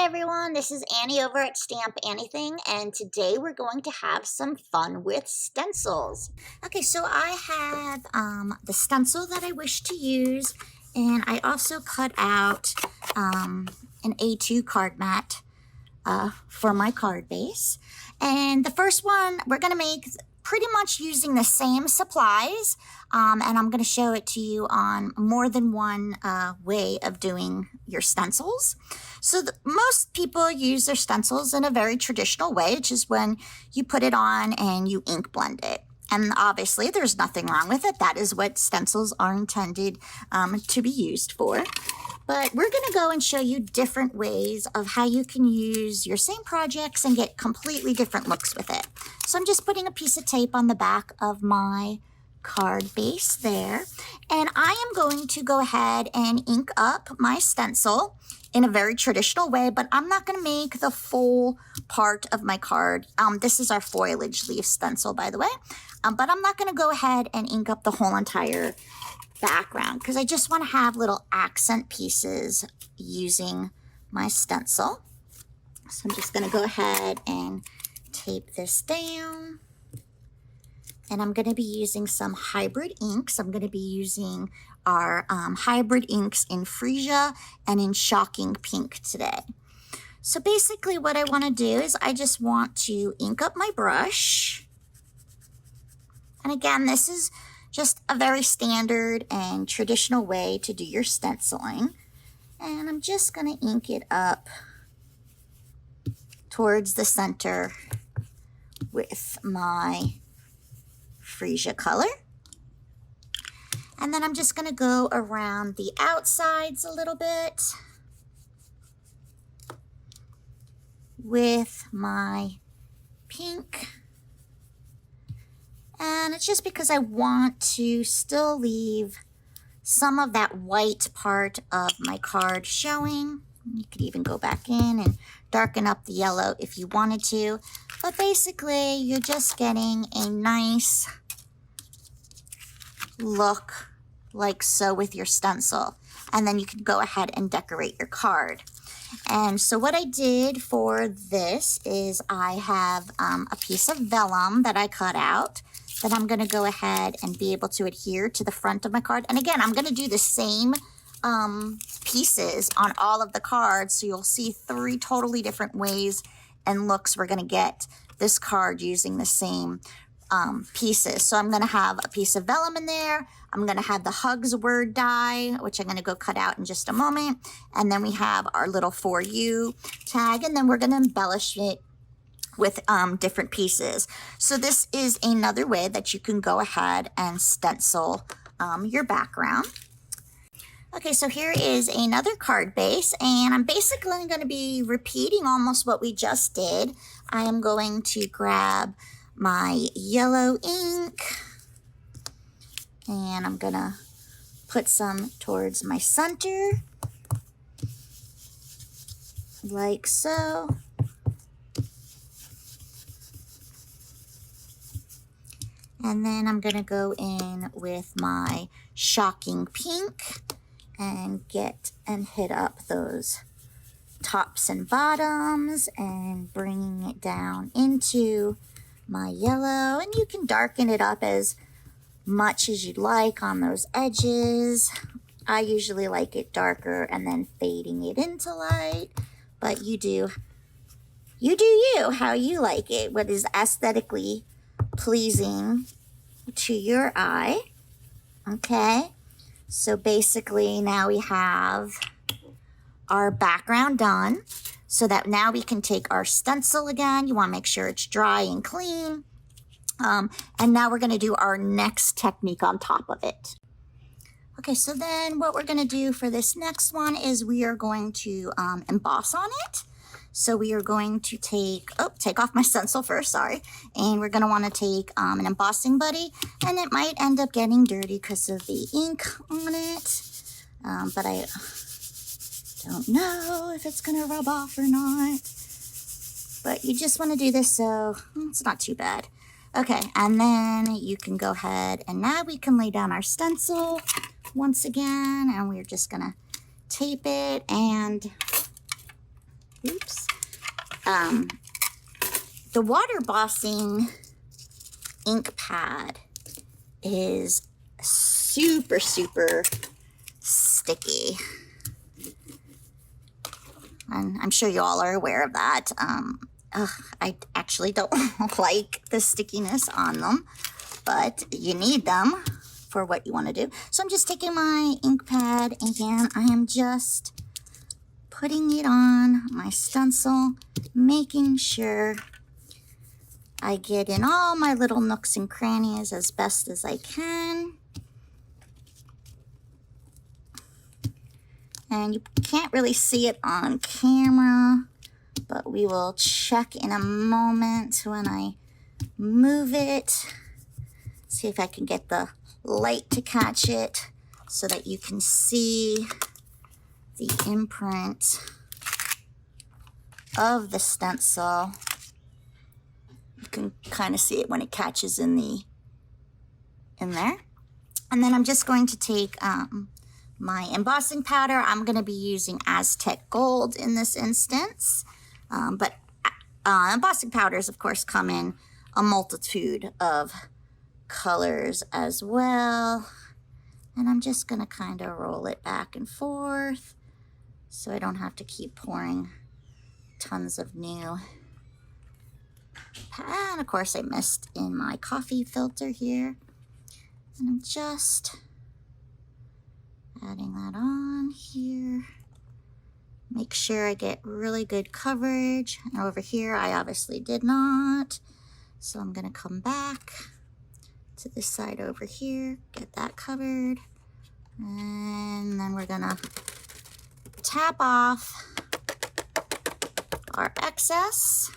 everyone, this is Annie over at Stamp Anything, and today we're going to have some fun with stencils. Okay, so I have the stencil that I wish to use, and I also cut out an A2 card mat for my card base. And the first one we're going to make pretty much using the same supplies, and I'm going to show it to you on more than one way of doing your stencils. So most people use their stencils in a very traditional way, which is when you put it on and you ink blend it. And obviously there's nothing wrong with it. That is what stencils are intended to be used for. But we're going to go and show you different ways of how you can use your same projects and get completely different looks with it. So I'm just putting a piece of tape on the back of my card base there. And I am going to go ahead and ink up my stencil in a very traditional way, but I'm not going to make the full part of my card. This is our foliage leaf stencil, by the way. But I'm not going to go ahead and ink up the whole entire background because I just want to have little accent pieces using my stencil. So I'm just going to go ahead and tape this down. And I'm going to be using some hybrid inks. I'm going to be using our hybrid inks in Freesia and in Shocking Pink today. So basically what I want to do is I just want to ink up my brush. And again, this is just a very standard and traditional way to do your stenciling. And I'm just going to ink it up towards the center with my Freesia color. And then I'm just going to go around the outsides a little bit with my pink. And it's just because I want to still leave some of that white part of my card showing. You could even go back in and darken up the yellow if you wanted to. But basically, you're just getting a nice look like so with your stencil. And then you can go ahead and decorate your card. And so what I did for this is I have a piece of vellum that I cut out that I'm going to go ahead and be able to adhere to the front of my card. And again, I'm going to do the same pieces on all of the cards. So you'll see 3 totally different ways and looks we're going to get this card using the same pieces. So I'm going to have a piece of vellum in there. I'm going to have the Hugs word die, which I'm going to go cut out in just a moment. And then we have our little For You tag, and then we're going to embellish it with different pieces. So this is another way that you can go ahead and stencil your background. Okay, so here is another card base, and I'm basically going to be repeating almost what we just did. I am going to grab my yellow ink, and I'm going to put some towards my center, like so. And then I'm going to go in with my Shocking Pink and hit up those tops and bottoms and bringing it down into my yellow. And you can darken it up as much as you'd like on those edges. I usually like it darker and then fading it into light, but you do you, how you like it, what is aesthetically pleasing to your eye. Okay, so basically now we have our background done, so that now we can take our stencil again. You want to make sure it's dry and clean. And now we're going to do our next technique on top of it. Okay, so then what we're going to do for this next one is we are going to emboss on it. So we are going to take off my stencil first, sorry. And we're going to want to take an embossing buddy. And it might end up getting dirty because of the ink on it. But I don't know if it's going to rub off or not. But you just want to do this so it's not too bad. Okay, and then you can go ahead and now we can lay down our stencil once again. And we're just going to tape it and The water embossing ink pad is super, super sticky. And I'm sure you all are aware of that. I actually don't like the stickiness on them, but you need them for what you want to do. So I'm just taking my ink pad and I am just putting it on my stencil, making sure I get in all my little nooks and crannies as best as I can. And you can't really see it on camera, but we will check in a moment when I move it. See if I can get the light to catch it so that you can see the imprint of the stencil. You can kind of see it when it catches in there. And then I'm just going to take my embossing powder. I'm going to be using Aztec Gold in this instance, but embossing powders, of course, come in a multitude of colors as well. And I'm just going to kind of roll it back and forth so I don't have to keep pouring tons of new. And of course I missed in my coffee filter here. And I'm just adding that on here. Make sure I get really good coverage. And over here I obviously did not. So I'm going to come back to this side over here, get that covered. And then we're going to tap off our excess.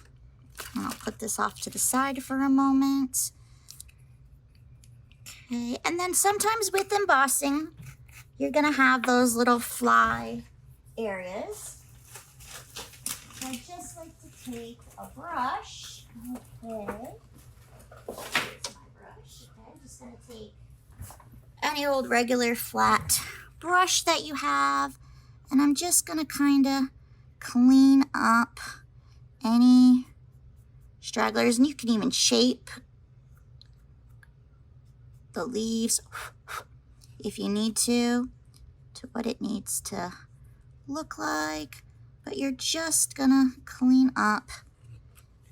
And I'll put this off to the side for a moment. Okay, and then sometimes with embossing, you're gonna have those little fly areas. So I just like to take a brush. Okay. Here's my brush. Okay, I'm just gonna take any old regular flat brush that you have, and I'm just gonna kind of clean up any stragglers, and you can even shape the leaves if you need to what it needs to look like. But you're just gonna clean up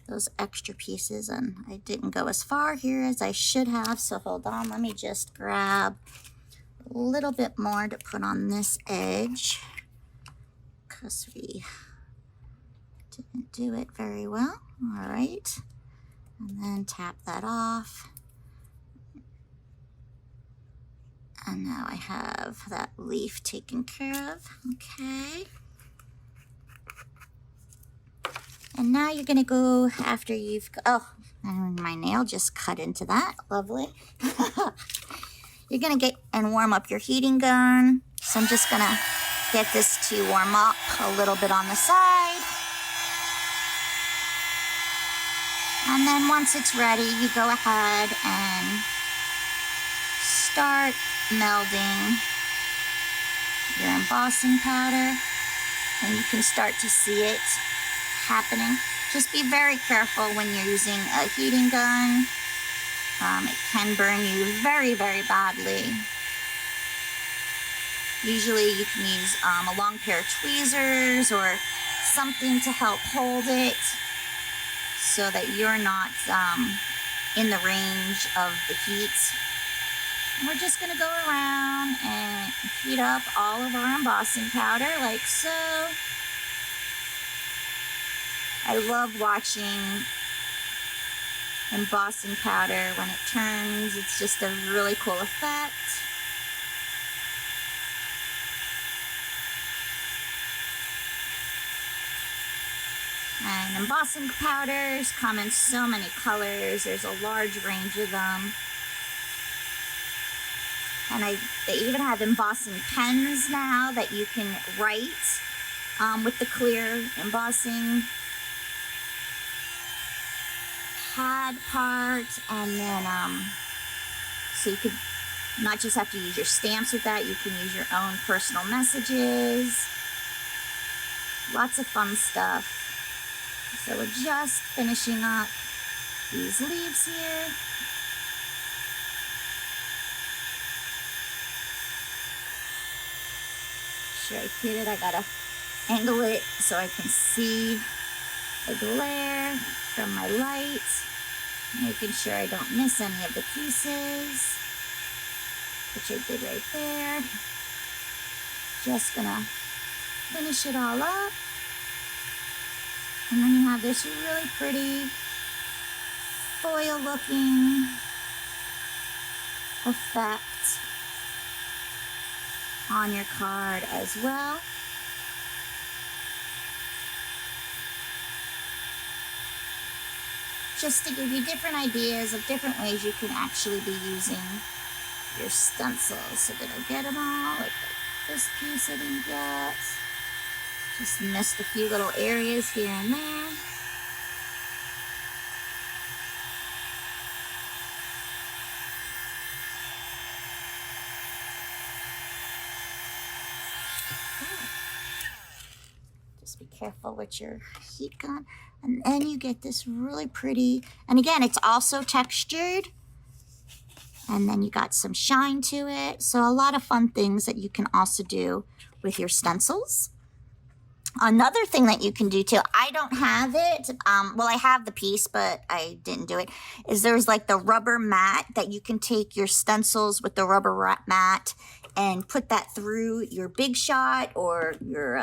those extra pieces, and I didn't go as far here as I should have, so hold on, let me just grab a little bit more to put on this edge because we didn't do it very well. All right, and then tap that off. And now I have that leaf taken care of. Okay. And now you're gonna go after you've, oh, and my nail just cut into that, lovely. You're gonna get and warm up your heating gun. So I'm just gonna get this to warm up a little bit on the side. And then once it's ready, you go ahead and start melding your embossing powder, and you can start to see it happening. Just be very careful when you're using a heating gun. It can burn you very, very badly. Usually you can use a long pair of tweezers or something to help hold it so that you're not in the range of the heat. And we're just going to go around and heat up all of our embossing powder like so. I love watching embossing powder when it turns. It's just a really cool effect. And embossing powders come in so many colors. There's a large range of them. And they even have embossing pens now that you can write with the clear embossing pad part. And then, so you could not just have to use your stamps with that, you can use your own personal messages. Lots of fun stuff. So we're just finishing up these leaves here. Sure, I get it. I gotta angle it so I can see the glare from my light. Making sure I don't miss any of the pieces, which I did right there. Just gonna finish it all up. And then you have this really pretty foil looking effect on your card as well. Just to give you different ideas of different ways you can actually be using your stencils. So did I get them all? Like this piece I didn't get. Just missed a few little areas here and there. Just be careful with your heat gun. And then you get this really pretty, and again, it's also textured. And then you got some shine to it. So a lot of fun things that you can also do with your stencils. Another thing that you can do too, I don't have it, well, I have the piece, but I didn't do it, is there's like the rubber mat that you can take your stencils with the rubber mat and put that through your Big Shot or your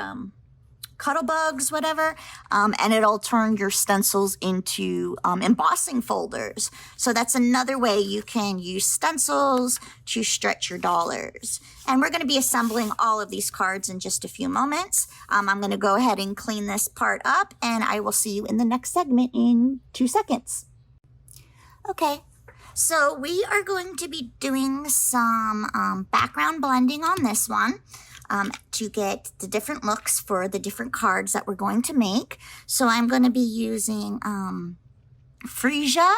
Cuddle Bugs, whatever, and it'll turn your stencils into embossing folders. So that's another way you can use stencils to stretch your dollars. And we're going to be assembling all of these cards in just a few moments. I'm going to go ahead and clean this part up, and I will see you in the next segment in 2 seconds. Okay, so we are going to be doing some background blending on this one. To get the different looks for the different cards that we're going to make. So I'm going to be using Freesia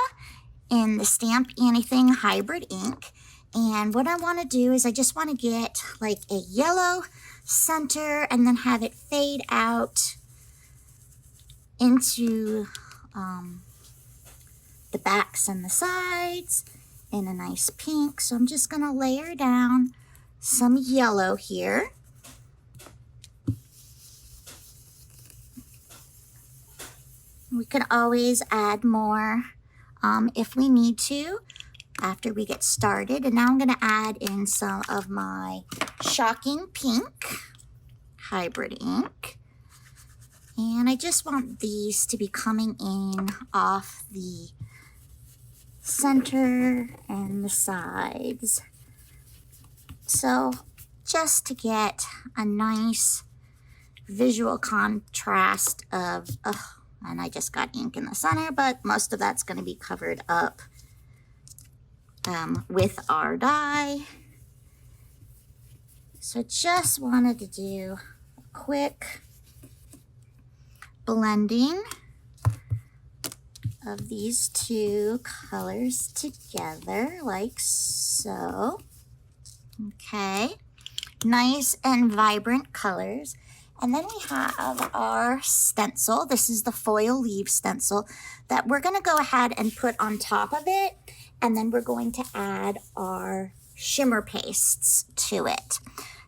in the Stamp Anything Hybrid ink. And what I want to do is I just want to get like a yellow center and then have it fade out into the backs and the sides in a nice pink. So I'm just going to layer down some yellow here. We can always add more if we need to after we get started. And now I'm going to add in some of my Shocking Pink Hybrid ink. And I just want these to be coming in off the center and the sides. So just to get a nice visual contrast of, and I just got ink in the center, but most of that's going to be covered up with our die. So just wanted to do a quick blending of these two colors together like so. Okay, nice and vibrant colors. And then we have our stencil. This is the foil leaf stencil that we're going to go ahead and put on top of it. And then we're going to add our shimmer pastes to it.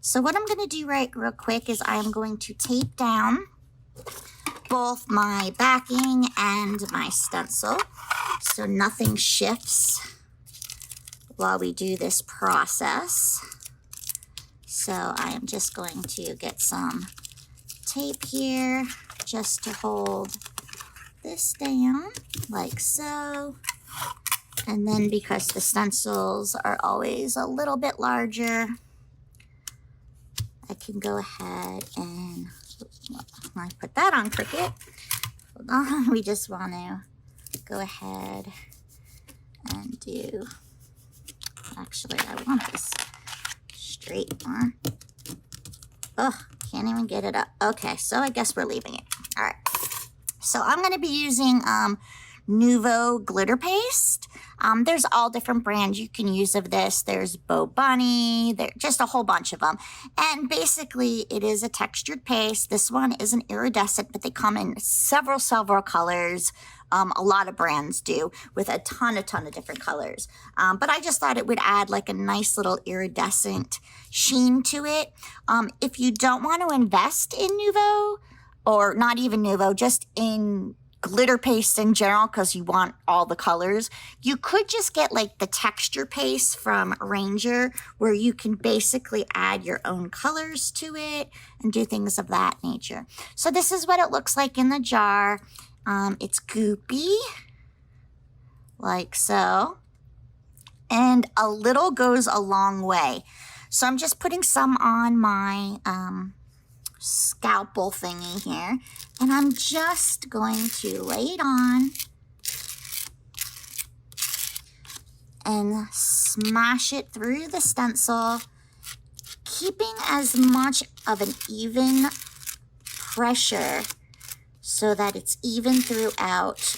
So what I'm going to do real quick is I am going to tape down both my backing and my stencil so nothing shifts while we do this process. So I am just going to get some tape here just to hold this down like so. And then because the stencils are always a little bit larger, I can go ahead and I put that on crooked. Hold on, we just want to go ahead and do, actually I want this straight one. Oh, can't even get it up. Okay, so I guess we're leaving it. All right. So I'm going to be using Nuvo glitter paste. There's all different brands you can use of this. There's Bo Bunny, there's just a whole bunch of them. And basically it is a textured paste. This one isn't iridescent, but they come in several colors. A lot of brands do, with a ton of different colors. But I just thought it would add like a nice little iridescent sheen to it. If you don't want to invest in Nuvo, or not even Nuvo, just in glitter paste in general, because you want all the colors, you could just get like the texture paste from Ranger, where you can basically add your own colors to it and do things of that nature. So this is what it looks like in the jar. It's goopy, like so, and a little goes a long way. So I'm just putting some on my scalpel thingy here, and I'm just going to lay it on and smash it through the stencil, keeping as much of an even pressure so that it's even throughout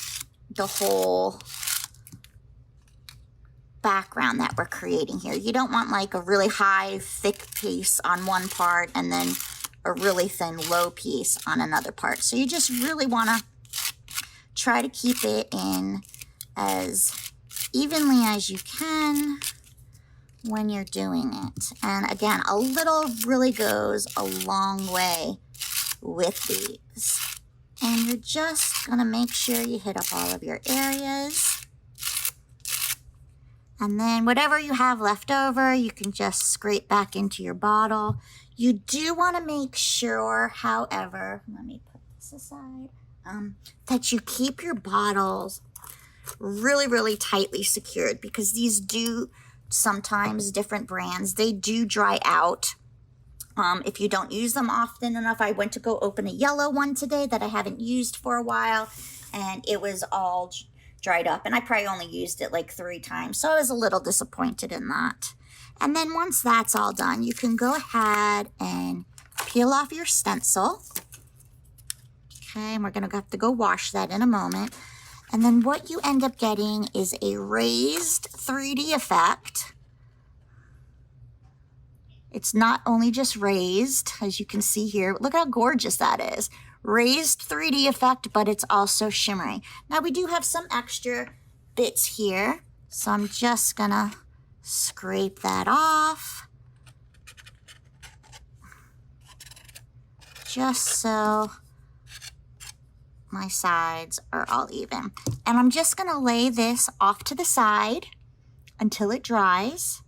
the whole background that we're creating here. You don't want like a really high, thick piece on one part and then a really thin, low piece on another part. So you just really want to try to keep it in as evenly as you can when you're doing it. And again, a little really goes a long way with these. And you're just going to make sure you hit up all of your areas. And then whatever you have left over, you can just scrape back into your bottle. You do want to make sure, however, let me put this aside, that you keep your bottles really tightly secured, because these do sometimes, different brands, they do dry out. If you don't use them often enough. I went to go open a yellow one today that I haven't used for a while, and it was all dried up, and I probably only used it like 3 times, so I was a little disappointed in that. And then once that's all done, you can go ahead and peel off your stencil. Okay, and we're gonna have to go wash that in a moment. And then what you end up getting is a raised 3D effect. It's not only just raised, as you can see here. Look how gorgeous that is. Raised 3D effect, but it's also shimmery. Now we do have some extra bits here, so I'm just gonna scrape that off. Just so my sides are all even. And I'm just gonna lay this off to the side until it dries.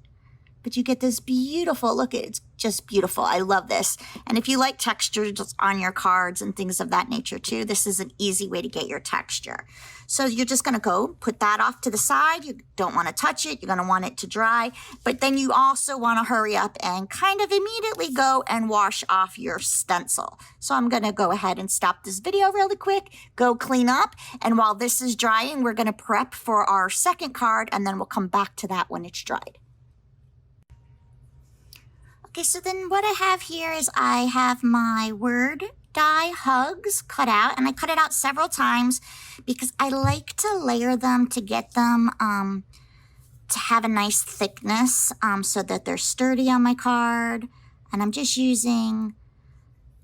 But you get this beautiful, look, it's just beautiful. I love this. And if you like textures on your cards and things of that nature too, this is an easy way to get your texture. So you're just gonna go put that off to the side. You don't wanna touch it. You're gonna want it to dry. But then you also wanna hurry up and kind of immediately go and wash off your stencil. So I'm gonna go ahead and stop this video really quick, go clean up. And while this is drying, we're gonna prep for our second card, and then we'll come back to that when it's dried. Okay, so then what I have here is I have my word die hugs cut out, and I cut it out several times because I like to layer them to get them to have a nice thickness so that they're sturdy on my card. And I'm just using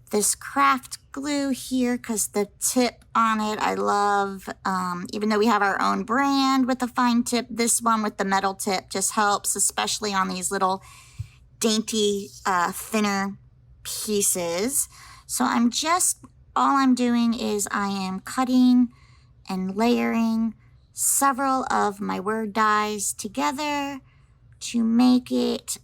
this craft glue here because the tip on it I love. Even though we have our own brand with the fine tip, this one with the metal tip just helps, especially on these little dainty, thinner pieces. So all I'm doing is I am cutting and layering several of my word dies together to make it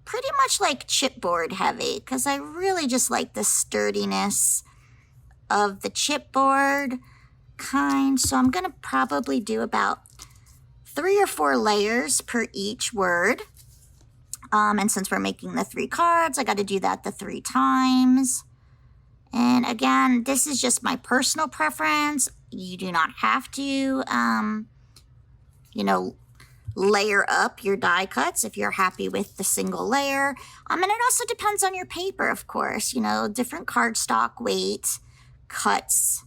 pretty much like chipboard heavy, because I really just like the sturdiness of the chipboard kind. So I'm gonna probably do about 3 or 4 layers per each word. And since we're making the 3 cards, I got to do that the 3 times. And again, this is just my personal preference. You do not have to, you know, layer up your die cuts if you're happy with the single layer. And it also depends on your paper, of course. You know, different cardstock weight cuts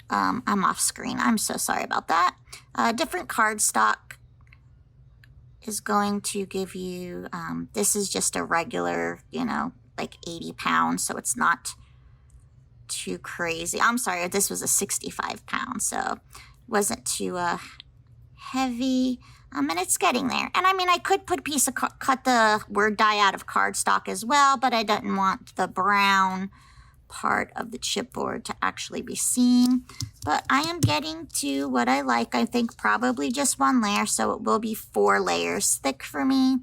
I'm off screen. I'm so sorry about that. Different cardstock is going to give you, this is just a regular, you know, like 80 pounds, so it's not too crazy. I'm sorry, this was a 65 pounds, so it wasn't too heavy. And it's getting there. And I mean, I could put a piece of, cut the word die out of cardstock as well, but I didn't want the brown part of the chipboard to actually be seen. But I am getting to what I like. I think probably just one layer, so it will be 4 layers thick for me.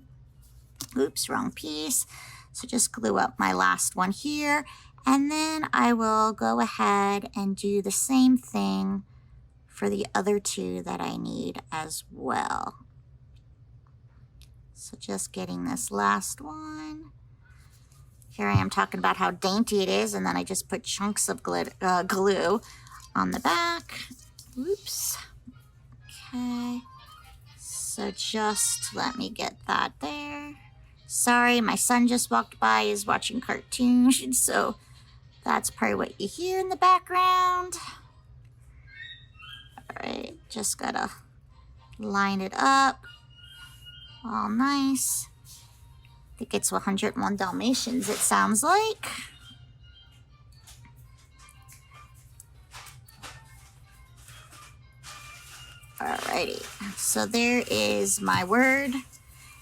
Oops, wrong piece. So just glue up my last one here, and then I will go ahead and do the same thing for the other 2 that I need as well. So just getting this last one. Here I am talking about how dainty it is, and then I just put chunks of glue on the back. Oops. Okay. So just let me get that there. Sorry, my son just walked by, is watching cartoons, so that's probably what you hear in the background. All right, just gotta line it up. All nice. I think it's 101 Dalmatians, it sounds like. Alrighty, so there is my word.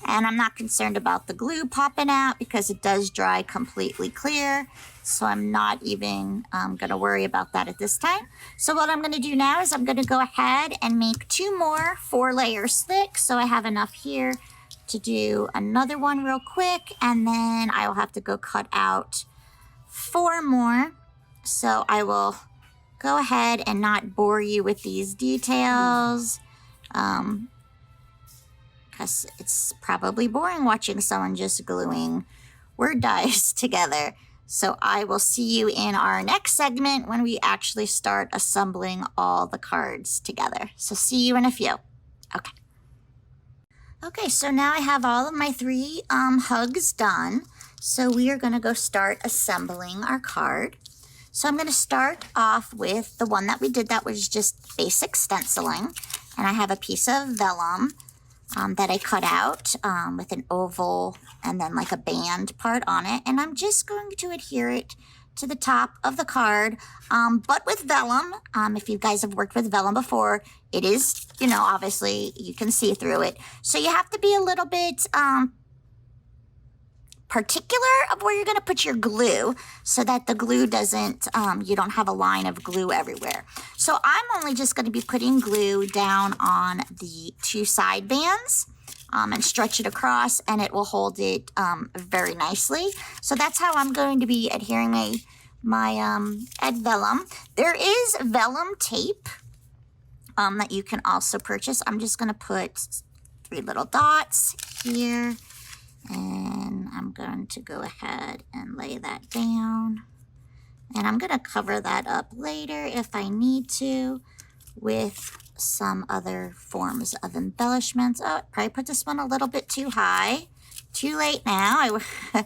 And I'm not concerned about the glue popping out because it does dry completely clear. So I'm not even going to worry about that at this time. So what I'm going to do now is I'm going to go ahead and make 2 more 4 layers thick. So I have enough here to do another one real quick. And then I will have to go cut out 4 more. So I will go ahead and not bore you with these details. Because it's probably boring watching someone just gluing word dies together. So I will see you in our next segment when we actually start assembling all the cards together. So see you in a few. Okay. Okay, so now I have all of my 3 hugs done. So we are going to go start assembling our card. So I'm going to start off with the one that we did that was just basic stenciling. And I have a piece of vellum that I cut out with an oval and then like a band part on it. And I'm just going to adhere it to the top of the card, but with vellum. If you guys have worked with vellum before, it is, you know, obviously you can see through it. So you have to be a little bit particular of where you're going to put your glue so that the glue doesn't, you don't have a line of glue everywhere. So I'm only just going to be putting glue down on the 2 side bands and stretch it across, and it will hold it very nicely. So that's how I'm going to be adhering my vellum. There is vellum tape that you can also purchase. I'm just going to put 3 little dots here. And I'm going to go ahead and lay that down. And I'm going to cover that up later if I need to with some other forms of embellishments. Oh, I probably put this one a little bit too high. Too late now. I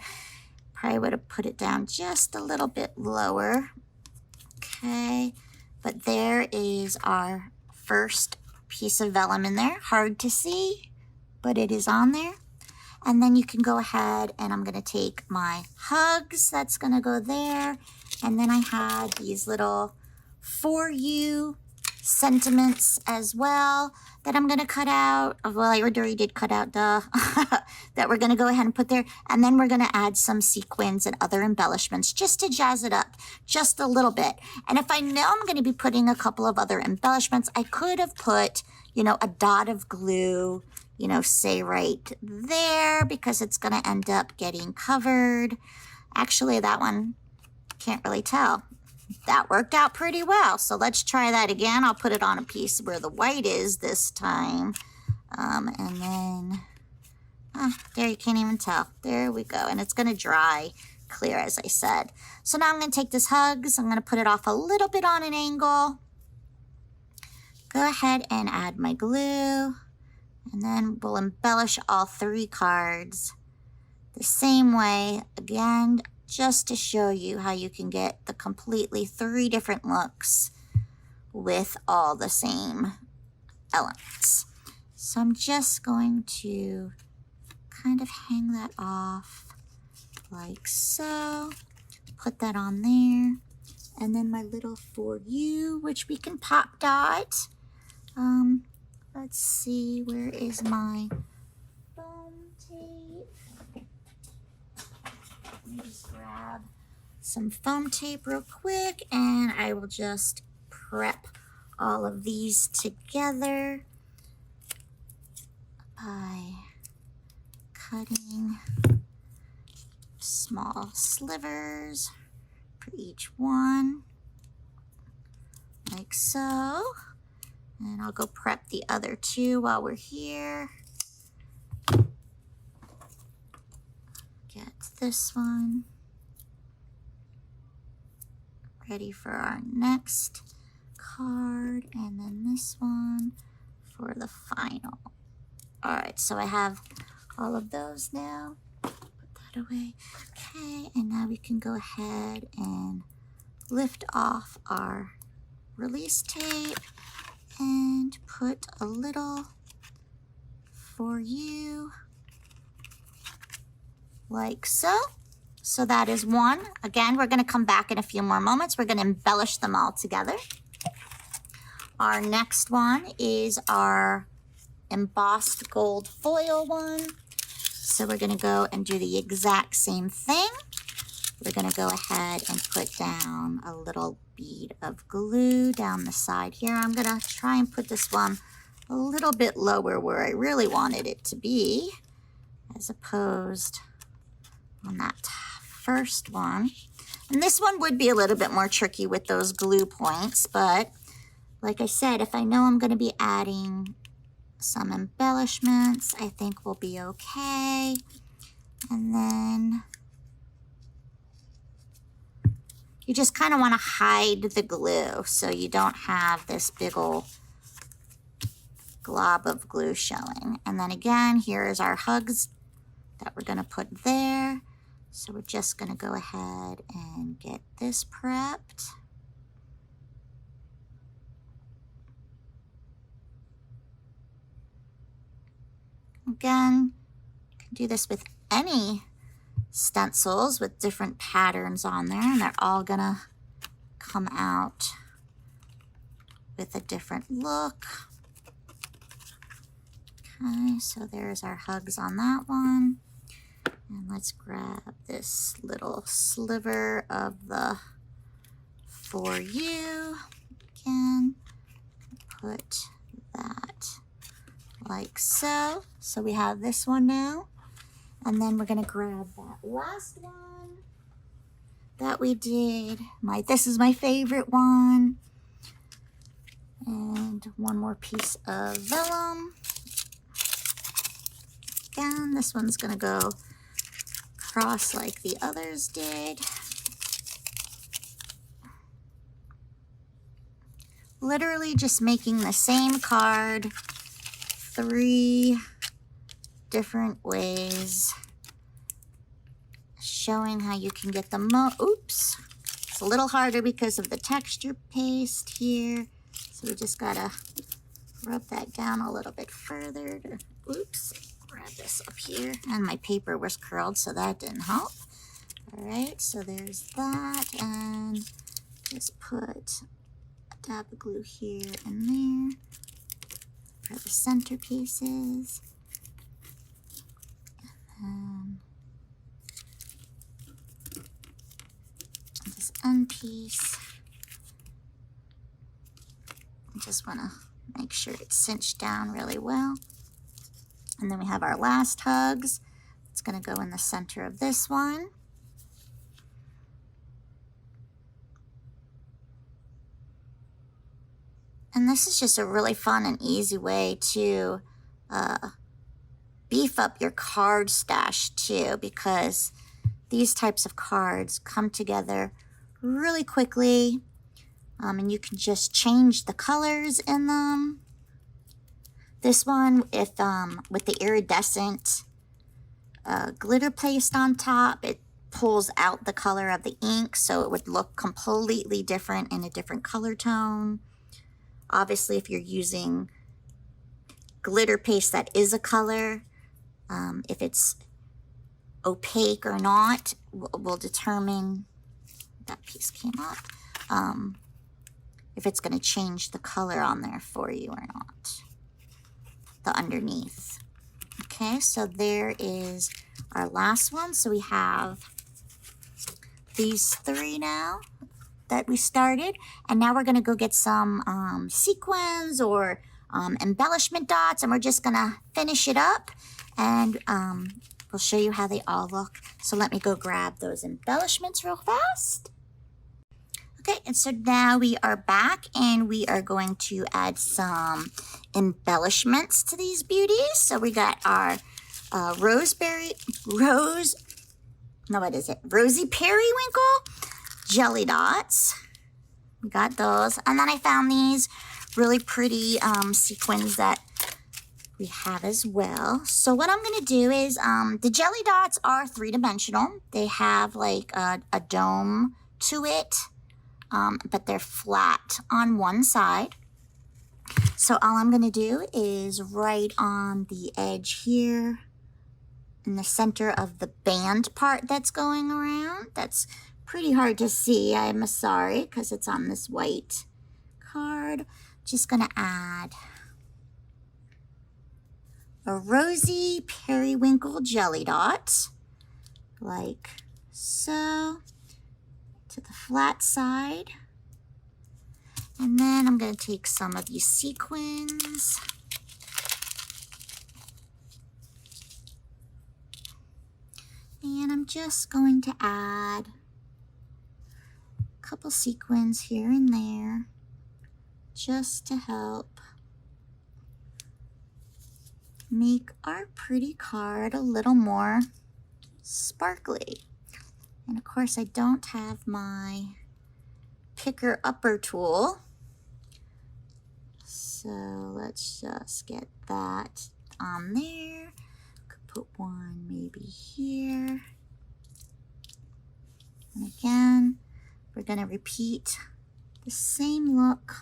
probably would have put it down just a little bit lower. Okay, but there is our first piece of vellum in there. Hard to see, but it is on there. And then you can go ahead and I'm going to take my hugs. That's going to go there. And then I had these little for you sentiments as well that I'm going to cut out. Well, I already did cut out that we're going to go ahead and put there. And then we're going to add some sequins and other embellishments just to jazz it up just a little bit. And if I know I'm going to be putting a couple of other embellishments, I could have put, you know, a dot of glue, you know, say right there, because it's going to end up getting covered. Actually, that one, can't really tell. That worked out pretty well. So let's try that again. I'll put it on a piece where the white is this time. And then, there, you can't even tell. There we go. And it's going to dry clear, as I said. So now I'm going to take this hugs. I'm going to put it off a little bit on an angle. Go ahead and add my glue. And then we'll embellish all 3 cards the same way, again, just to show you how you can get the completely 3 different looks with all the same elements. So I'm just going to kind of hang that off like so. Put that on there. And then my little for you, which we can pop dot. Let's see, where is my foam tape? Let me just grab some foam tape real quick, and I will just prep all of these together by cutting small slivers for each one, like so. And I'll go prep the other two while we're here. Get this one ready for our next card, and then this one for the final. All right, so I have all of those now. Put that away. Okay, and now we can go ahead and lift off our release tape and put a little for you, like so. So that is one. Again, we're going to come back in a few more moments. We're going to embellish them all together. Our next one is our embossed gold foil one. So we're going to go and do the exact same thing. We're going to go ahead and put down a little bead of glue down the side here. I'm going to try and put this one a little bit lower where I really wanted it to be, as opposed on that first one. And this one would be a little bit more tricky with those glue points, but like I said, if I know I'm going to be adding some embellishments, I think we'll be okay. And then you just kind of want to hide the glue so you don't have this big old glob of glue showing. And then again, here is our hugs that we're going to put there. So we're just going to go ahead and get this prepped. Again, you can do this with any stencils with different patterns on there, and they're all gonna come out with a different look. Okay, so there's our hugs on that one. And let's grab this little sliver of the for you. Again, put that like so. So we have this one now. And then we're going to grab that last one that we did. This is my favorite one. And one more piece of vellum. Again, this one's going to go across like the others did. Literally just making the same card 3 different ways, showing how you can get the oops, it's a little harder because of the texture paste here, so we just gotta rub that down a little bit further to, oops, grab this up here, and my paper was curled, so that didn't help. All right, so there's that, and just put a dab of glue here and there for the center pieces. This end piece, I just want to make sure it's cinched down really well. And then we have our last hugs. It's going to go in the center of this one. And this is just a really fun and easy way to beef up your card stash too, because these types of cards come together really quickly, and you can just change the colors in them. This one, if with the iridescent glitter placed on top, it pulls out the color of the ink, so it would look completely different in a different color tone. Obviously, if you're using glitter paste that is a color, if it's opaque or not will determine, that piece came up, if it's going to change the color on there for you or not, the underneath. Okay, so there is our last one. So we have these 3 now that we started, and now we're going to go get some sequins or embellishment dots, and we're just going to finish it up, and we'll show you how they all look. So let me go grab those embellishments real fast. Okay, and so now we are back, and we are going to add some embellishments to these beauties. So we got our Rosy Periwinkle jelly dots. We got those, and then I found these really pretty sequins that we have as well. So what I'm going to do is, the jelly dots are 3-dimensional. They have like a dome to it, but they're flat on one side. So all I'm going to do is right on the edge here, in the center of the band part that's going around. That's pretty hard to see, I'm sorry, because it's on this white card. Just going to add a Rosy Periwinkle jelly dot, like so, to the flat side. And then I'm going to take some of these sequins, and I'm just going to add a couple sequins here and there, just to help make our pretty card a little more sparkly. And of course, I don't have my picker upper tool, so let's just get that on there. Could put one maybe here. And again, we're going to repeat the same look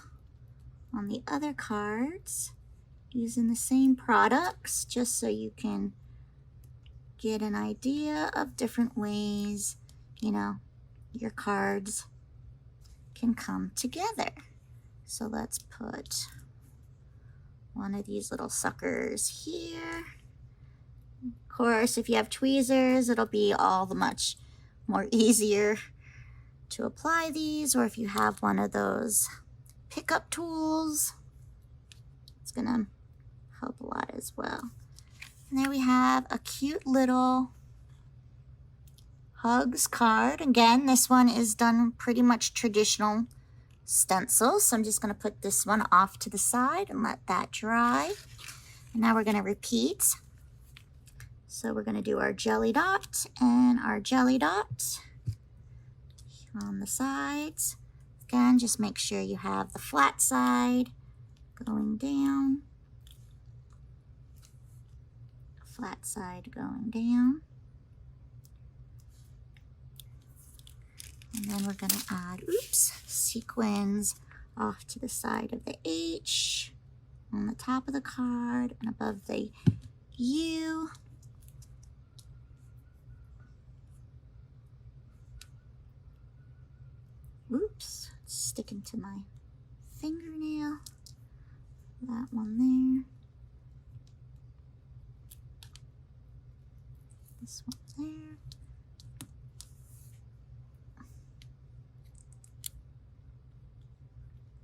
on the other cards, using the same products, just so you can get an idea of different ways, you know, your cards can come together. So let's put one of these little suckers here. Of course, if you have tweezers, it'll be all the much more easier to apply these, or if you have one of those pickup tools, it's gonna help a lot as well. And there we have a cute little hugs card. Again, this one is done pretty much traditional stencil, so I'm just going to put this one off to the side and let that dry. And now we're going to repeat. So we're going to do our jelly dot and our jelly dot on the sides. Again, just make sure you have the flat side going down, flat side going down. And then we're going to add, sequins off to the side of the H, on the top of the card, and above the U. Oops, it's sticking to my fingernail. That one there. This one there.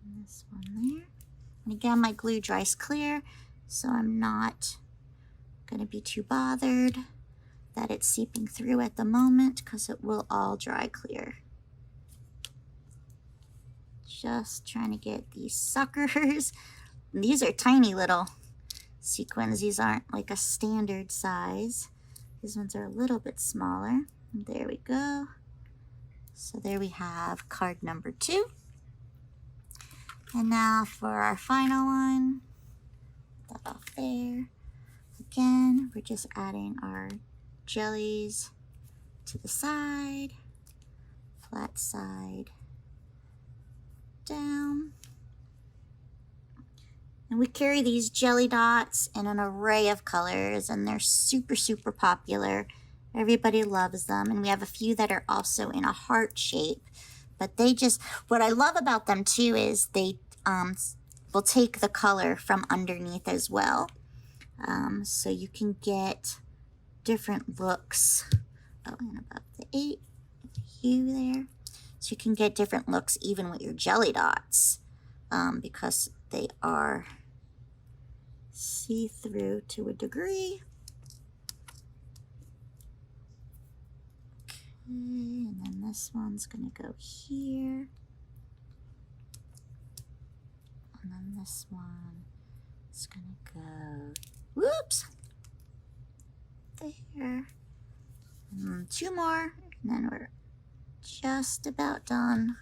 And this one there. And again, my glue dries clear, so I'm not going to be too bothered that it's seeping through at the moment, because it will all dry clear. Just trying to get these suckers. These are tiny little sequins. These aren't like a standard size. These ones are a little bit smaller. And there we go. So there we have card number 2. And now for our final one, put that off there. Again, we're just adding our jellies to the side, flat side down, And we carry these jelly dots in an array of colors, and they're super, super popular. Everybody loves them, and we have a few that are also in a heart shape. But they just, what I love about them too is they will take the color from underneath as well. So you can get different looks. Oh, and above the 8 hue there. So you can get different looks even with your jelly dots because they are see-through to a degree. Okay, and then this one's going to go here. And then this one is going to go, whoops, there. And 2 more, and then we're just about done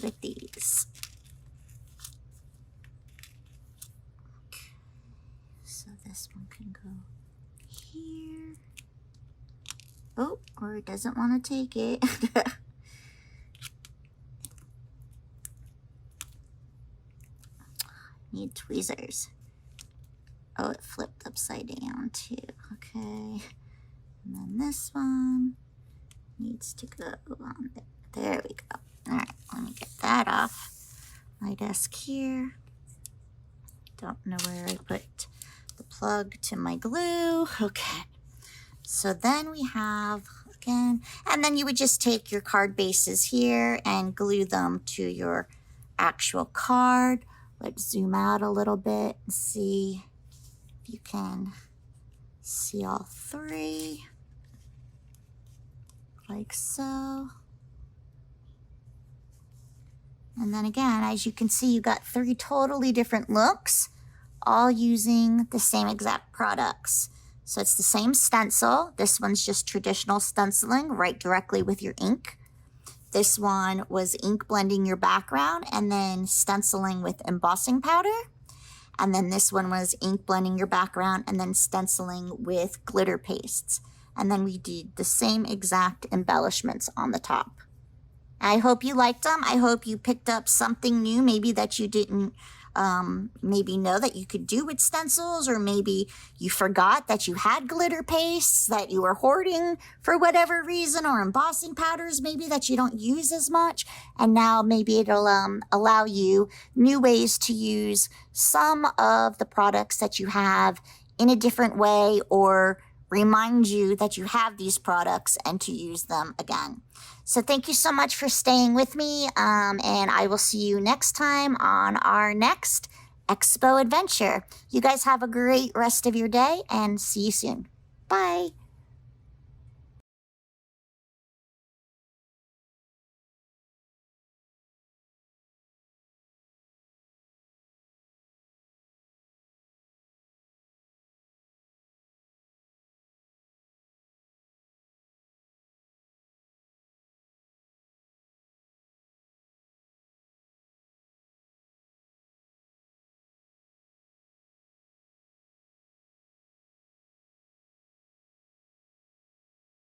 with these. Okay, so this one can go here. Oh, or it doesn't want to take it. Need tweezers. Oh, it flipped upside down too. Okay. And then this one needs to go on there. There we go. All right, let me get that off my desk here. Don't know where I put the plug to my glue. Okay. So then we have, again, and then you would just take your card bases here and glue them to your actual card. Let's zoom out a little bit and see if you can see all 3, like so. And then again, as you can see, you got 3 totally different looks, all using the same exact products. So it's the same stencil. This one's just traditional stenciling, right directly with your ink. This one was ink blending your background and then stenciling with embossing powder. And then this one was ink blending your background and then stenciling with glitter pastes. And then we did the same exact embellishments on the top. I hope you liked them. I hope you picked up something new, maybe that you didn't maybe know that you could do with stencils, or maybe you forgot that you had glitter pastes that you were hoarding for whatever reason, or embossing powders maybe that you don't use as much, and now maybe it'll allow you new ways to use some of the products that you have in a different way, or remind you that you have these products and to use them again. So thank you so much for staying with me, and I will see you next time on our next Expo adventure. You guys have a great rest of your day, and see you soon. Bye.